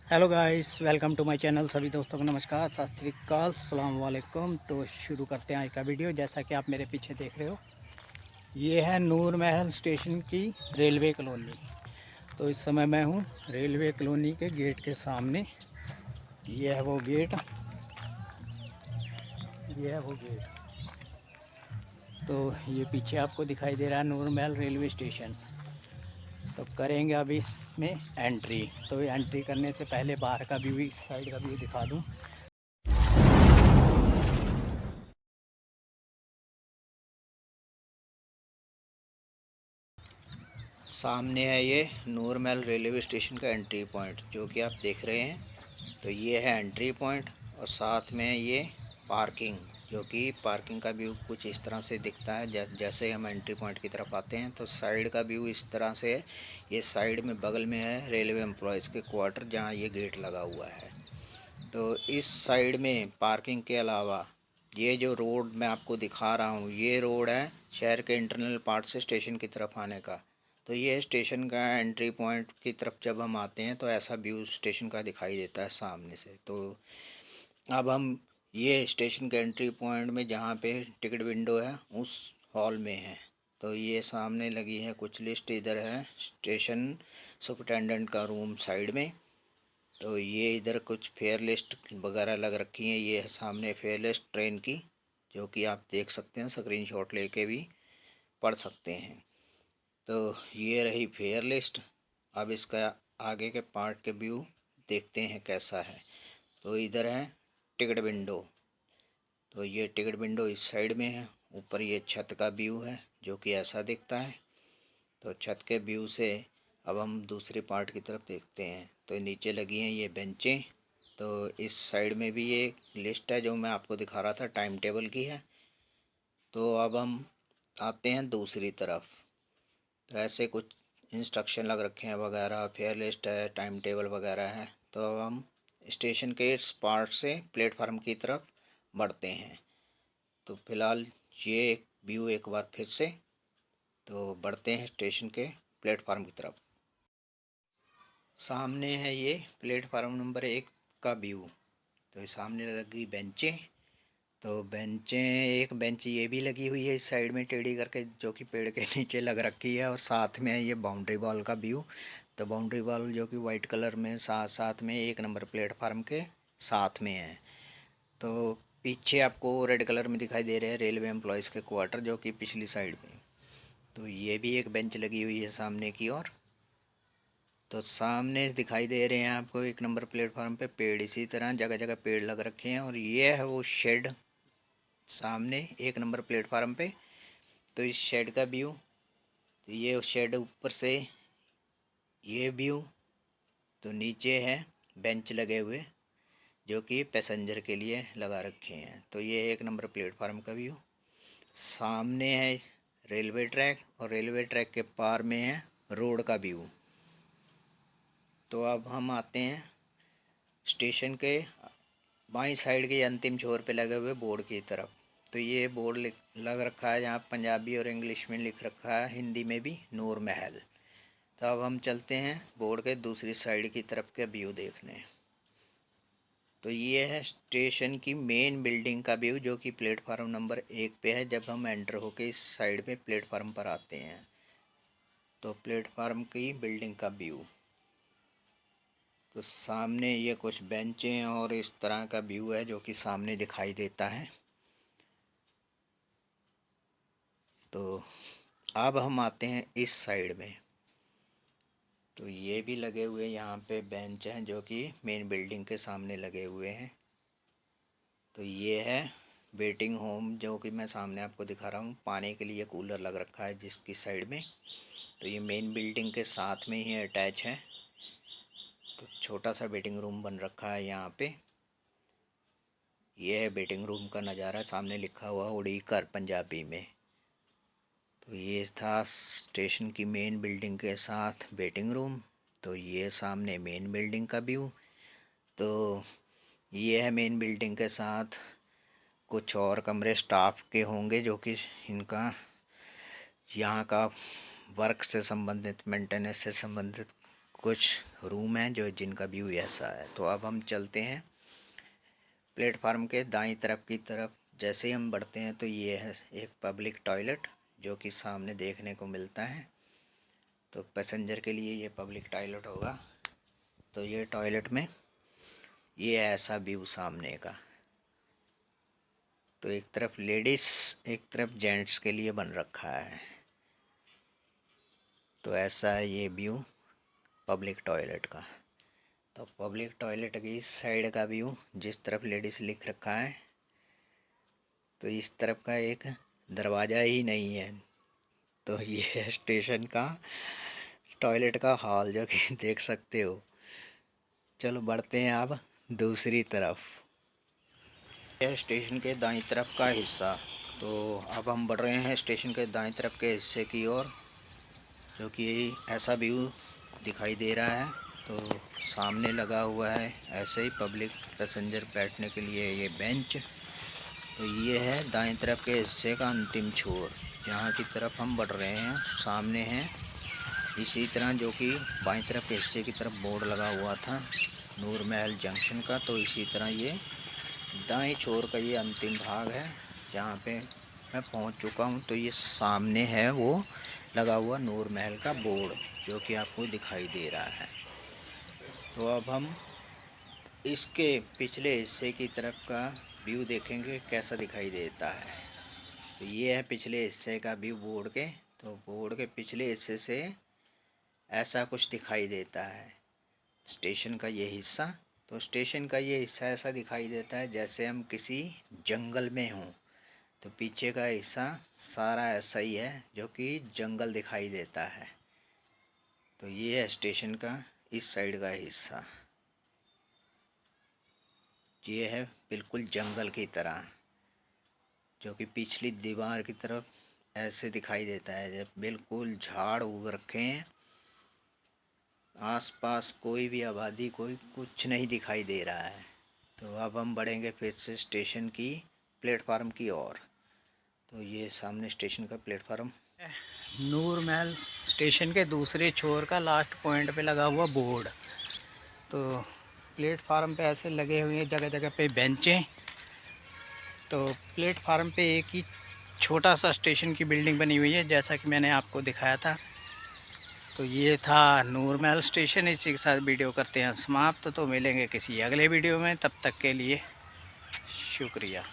Hello guys, welcome to my channel. सभी दोस्तों को नमस्कार, सत श्री अकाल, अस्सलाम वालेकुम। तो शुरू करते हैं आज का वीडियो। जैसा कि आप मेरे पीछे देख रहे हो, ये है नूर महल स्टेशन की रेलवे कॉलोनी। तो इस समय मैं हूँ रेलवे कॉलोनी के गेट के सामने। ये है वो गेट, ये है वो गेट। तो ये पीछे आपको दिखाई दे रहा है नूर महल रेलवे स्टेशन। तो करेंगे अभी इसमें एंट्री। तो एंट्री करने से पहले बाहर का व्यू, इस साइड का व्यू दिखा दूँ। सामने है ये नूर महल रेलवे स्टेशन का एंट्री पॉइंट, जो कि आप देख रहे हैं। तो ये है एंट्री पॉइंट और साथ में ये पार्किंग, जो कि पार्किंग का व्यू कुछ इस तरह से दिखता है। जैसे हम एंट्री पॉइंट की तरफ आते हैं तो साइड का व्यू इस तरह से है। ये साइड में बगल में है रेलवे एम्प्लॉयज़ के क्वार्टर, जहाँ ये गेट लगा हुआ है। तो इस साइड में पार्किंग के अलावा ये जो रोड मैं आपको दिखा रहा हूँ, ये रोड है शहर के इंटरनल पार्ट से स्टेशन की तरफ आने का। तो ये स्टेशन का एंट्री पॉइंट की तरफ जब हम आते हैं तो ऐसा व्यू स्टेशन का दिखाई देता है सामने से। तो अब हम ये स्टेशन के एंट्री पॉइंट में जहाँ पे टिकट विंडो है उस हॉल में है। तो ये सामने लगी है कुछ लिस्ट, इधर है स्टेशन सुपरिटेंडेंट का रूम साइड में। तो ये इधर कुछ फेयर लिस्ट वगैरह लग रखी हैं। ये है सामने फेयर लिस्ट ट्रेन की, जो कि आप देख सकते हैं, स्क्रीनशॉट लेके भी पढ़ सकते हैं। तो ये रही फेयर लिस्ट। अब इसका आगे के पार्ट के व्यू देखते हैं कैसा है। तो इधर है टिकट विंडो। तो ये टिकट विंडो इस साइड में है। ऊपर ये छत का व्यू है, जो कि ऐसा दिखता है। तो छत के व्यू से अब हम दूसरे पार्ट की तरफ देखते हैं। तो नीचे लगी हैं ये बेंचें। तो इस साइड में भी ये लिस्ट है जो मैं आपको दिखा रहा था, टाइम टेबल की है। तो अब हम आते हैं दूसरी तरफ। तो ऐसे कुछ इंस्ट्रक्शन लग रखे हैं वगैरह, फेयर लिस्ट है, टाइम टेबल वगैरह है। तो अब हम स्टेशन के इस पार्ट से प्लेटफार्म की तरफ बढ़ते हैं। तो फिलहाल ये एक व्यू एक बार फिर से। तो बढ़ते हैं स्टेशन के प्लेटफार्म की तरफ। सामने है ये प्लेटफार्म नंबर 1 का व्यू। तो सामने लगी बेंचें। तो बेंचें, एक बेंच ये भी लगी हुई है इस साइड में टेढ़ी करके, जो कि पेड़ के नीचे लग रखी है। और साथ में है ये बाउंड्री वॉल का व्यू। तो बाउंड्री वॉल जो कि वाइट कलर में साथ साथ में 1 नंबर प्लेटफार्म के साथ में है। तो पीछे आपको रेड कलर में दिखाई दे रहे हैं रेलवे एम्प्लॉयज़ के क्वार्टर, जो कि पिछली साइड में। तो ये भी एक बेंच लगी हुई है सामने की ओर। तो सामने दिखाई दे रहे हैं आपको 1 नंबर प्लेटफार्म पे पेड़, इसी तरह जगह जगह पेड़ लग रखे हैं। और ये है वो शेड सामने 1 नंबर प्लेटफार्म पे। तो इस शेड का व्यू, तो ये शेड ऊपर से ये व्यू। तो नीचे है बेंच लगे हुए, जो कि पैसेंजर के लिए लगा रखे हैं। तो ये 1 नंबर प्लेटफार्म का व्यू। सामने है रेलवे ट्रैक और रेलवे ट्रैक के पार में है रोड का व्यू। तो अब हम आते हैं स्टेशन के बाईं साइड के अंतिम छोर पे लगे हुए बोर्ड की तरफ। तो ये बोर्ड लग रखा है, जहाँ पंजाबी और इंग्लिश में लिख रखा है, हिंदी में भी, नूर महल। तो अब हम चलते हैं बोर्ड के दूसरी साइड की तरफ के व्यू देखने। तो ये है स्टेशन की मेन बिल्डिंग का व्यू, जो कि प्लेटफार्म नंबर 1 पे है जब हम एंटर होके इस साइड पे प्लेटफार्म पर आते हैं। तो प्लेटफार्म की बिल्डिंग का व्यू। तो सामने ये कुछ बेंचें और इस तरह का व्यू है, जो कि सामने दिखाई देता है। तो अब हम आते हैं इस साइड में। तो ये भी लगे हुए यहाँ पे बेंच हैं, जो कि मेन बिल्डिंग के सामने लगे हुए हैं। तो ये है वेटिंग होम, जो कि मैं सामने आपको दिखा रहा हूँ। पानी के लिए कूलर लग रखा है जिसकी साइड में। तो ये मेन बिल्डिंग के साथ में ही अटैच है। तो छोटा सा वेटिंग रूम बन रखा है यहाँ पे। ये है वेटिंग रूम का नज़ारा, सामने लिखा हुआ उड़ीकर पंजाबी में। तो ये था स्टेशन की मेन बिल्डिंग के साथ वेटिंग रूम। तो ये सामने मेन बिल्डिंग का व्यू। तो ये है मेन बिल्डिंग के साथ कुछ और कमरे स्टाफ के होंगे, जो कि इनका यहाँ का वर्क से संबंधित, मेंटेनेंस से संबंधित कुछ रूम हैं जो जिनका व्यू ऐसा है। तो अब हम चलते हैं प्लेटफार्म के दाईं तरफ की तरफ। जैसे ही हम बढ़ते हैं तो ये है एक पब्लिक टॉयलेट जो कि सामने देखने को मिलता है। तो पैसेंजर के लिए ये पब्लिक टॉयलेट होगा। तो ये टॉयलेट में ये ऐसा व्यू सामने का। तो एक तरफ लेडीज़ एक तरफ जेंट्स के लिए बन रखा है। तो ऐसा है ये व्यू पब्लिक टॉयलेट का। तो पब्लिक टॉयलेट की इस साइड का व्यू, जिस तरफ लेडीज़ लिख रखा है, तो इस तरफ का एक दरवाज़ा ही नहीं है। तो ये है स्टेशन का टॉयलेट का हाल जो कि देख सकते हो। चलो बढ़ते हैं अब दूसरी तरफ। यह स्टेशन के दाईं तरफ का हिस्सा। तो अब हम बढ़ रहे हैं स्टेशन के दाईं तरफ के हिस्से की ओर, जो कि ऐसा व्यू दिखाई दे रहा है। तो सामने लगा हुआ है ऐसे ही पब्लिक पैसेंजर बैठने के लिए ये बेंच। तो ये है दाईं तरफ के हिस्से का अंतिम छोर, जहाँ की तरफ हम बढ़ रहे हैं। सामने है इसी तरह जो कि बाईं तरफ के हिस्से की तरफ बोर्ड लगा हुआ था नूर महल जंक्शन का। तो इसी तरह ये दाएं छोर का ये अंतिम भाग है जहाँ पे मैं पहुँच चुका हूँ। तो ये सामने है वो लगा हुआ नूर महल का बोर्ड जो कि आपको दिखाई दे रहा है। तो अब हम इसके पिछले हिस्से की तरफ का व्यू देखेंगे कैसा दिखाई देता है। तो ये है पिछले हिस्से का व्यू बोर्ड के। तो बोर्ड के पिछले हिस्से से ऐसा कुछ दिखाई देता है स्टेशन का ये हिस्सा। तो स्टेशन का ये हिस्सा ऐसा दिखाई देता है जैसे हम किसी जंगल में हों। तो पीछे का हिस्सा सारा ऐसा ही है जो कि जंगल दिखाई देता है। तो ये है स्टेशन का इस साइड का हिस्सा, ये है बिल्कुल जंगल की तरह, जो कि पिछली दीवार की तरफ ऐसे दिखाई देता है जब बिल्कुल झाड़ उग रखे हैं। आसपास कोई भी आबादी कोई कुछ नहीं दिखाई दे रहा है। तो अब हम बढ़ेंगे फिर से स्टेशन की प्लेटफार्म की ओर। तो ये सामने स्टेशन का प्लेटफार्म, नूर महल स्टेशन के दूसरे छोर का लास्ट पॉइंट पे लगा हुआ बोर्ड। तो प्लेटफार्म पे ऐसे लगे हुए हैं जगह जगह पे बेंचें। तो प्लेटफार्म पे एक ही छोटा सा स्टेशन की बिल्डिंग बनी हुई है जैसा कि मैंने आपको दिखाया था। तो ये था नूर महल स्टेशन। इसी के साथ वीडियो करते हैं समाप्त। तो मिलेंगे किसी अगले वीडियो में, तब तक के लिए शुक्रिया।